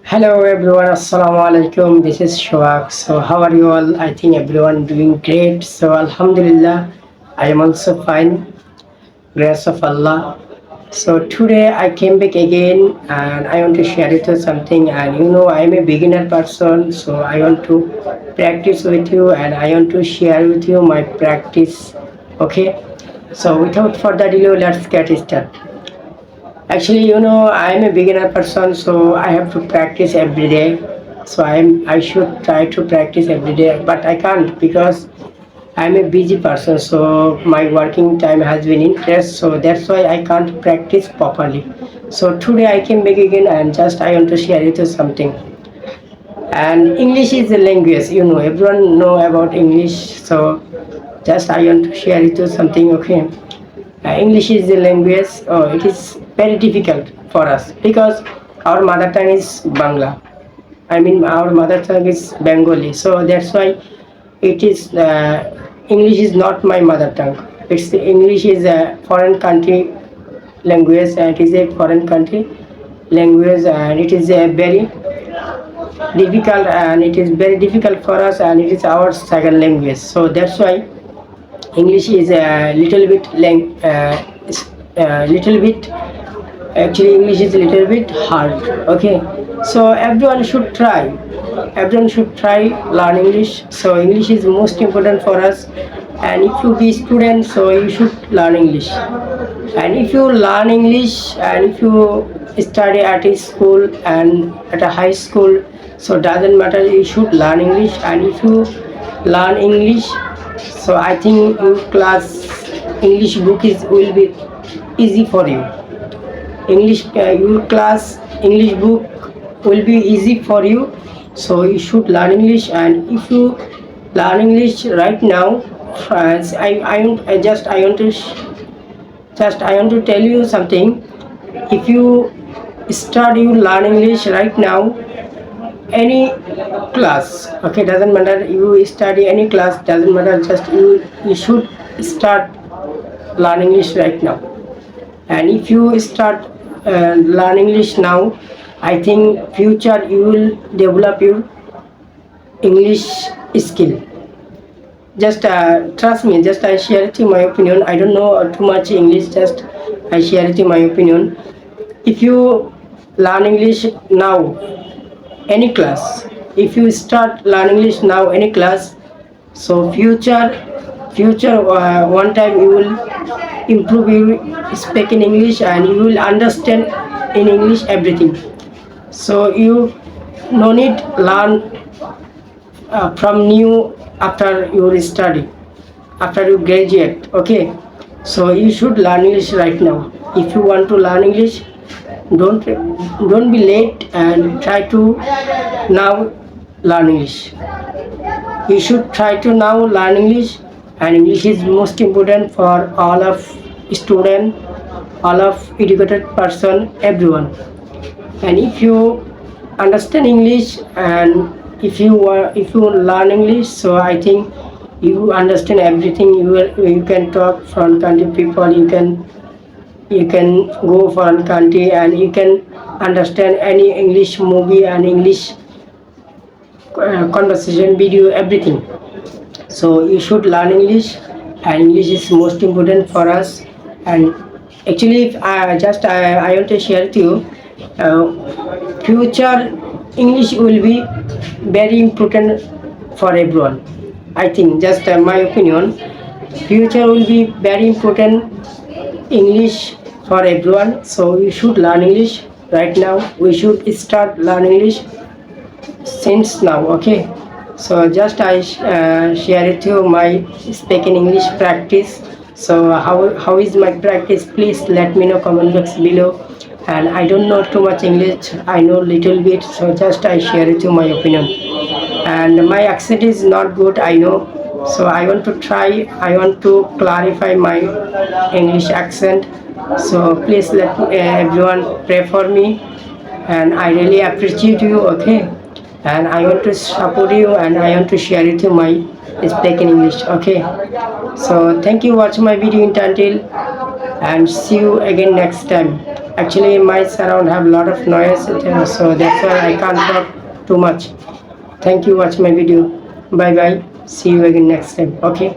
Hello everyone, Assalamu alaikum. This is Shawak. So how are you all? I think everyone doing great. So Alhamdulillah, I am also fine. Grace of Allah. So today I came back again and I want to share with you something. And I am a beginner person, so I want to practice with you and I want to share with you my practice. Okay. So without further delay, let's get started. Actually, I'm a beginner person, so I have to practice every day. So I should try to practice every day, but I can't because I'm a busy person. So my working time has been interest, so that's why I can't practice properly. So today I came back again and just I want to share with you something. And English is the language, everyone know about English. So just I want to share with you something. Okay. English is the language. It is very difficult for us because our mother tongue is Bangla. I mean, our mother tongue is Bengali. So that's why it is English is not my mother tongue. It's English is a foreign country language. And it is a foreign country language, and it is a very difficult, and it is very difficult for us, and it is our second language. So that's why English is a little bit little bit. Actually, English is a little bit hard. Okay, so everyone should try. Everyone should try learn English. So English is most important for us. And if you be student, so you should learn English. And if you learn English, and if you study at a school and at a high school, so doesn't matter. You should learn English. And if you learn English, so I think your class English book is will be easy for you. Your class English book will be easy for you. So you should learn English. And if you learn English right now, I want to tell you something. If you start you learn English right now, any class, okay, doesn't matter, you study any class, doesn't matter, just you should start learn English right now. And if you start learn English now, I think future you will develop your English skill. Just trust me, just I share it in my opinion. I don't know too much English, just I share it in my opinion. If you learn English now, any class, if you start learn English now, any class, so future one time you will improve your speaking English, and you will understand in English everything. So you no need learn from new after your study, after you graduate. Okay, so you should learn English right now. If you want to learn English, don't be late and try to now learn English. You should try to now learn English. And English is most important for all of student, all of educated person, everyone. And if you understand English, and if you learn English, so I think you understand everything. You can talk from country people, you can go foreign country, and you can understand any English movie and English conversation video, everything. So you should learn English. And English is most important for us. And actually, if I want to share with you, future English will be very important for everyone. I think, just my opinion, future will be very important English for everyone. So we should learn English right now. We should start learn English since now. Okay, so just I share it to my speaking English practice. So how is my practice? Please let me know comment box below. And I don't know too much English, I know little bit, so just I share it to my opinion. And my accent is not good, I know. So I want to try, I want to clarify my English accent. So please let everyone pray for me, and I really appreciate you. Okay, and I want to support you, and I want to share it to my speaking English. Okay, so thank you, watch my video until, and see you again next time. Actually, my surround have a lot of noise, so that's why I can't talk too much. Thank you. Watch my video. Bye bye. See you again next time. Okay.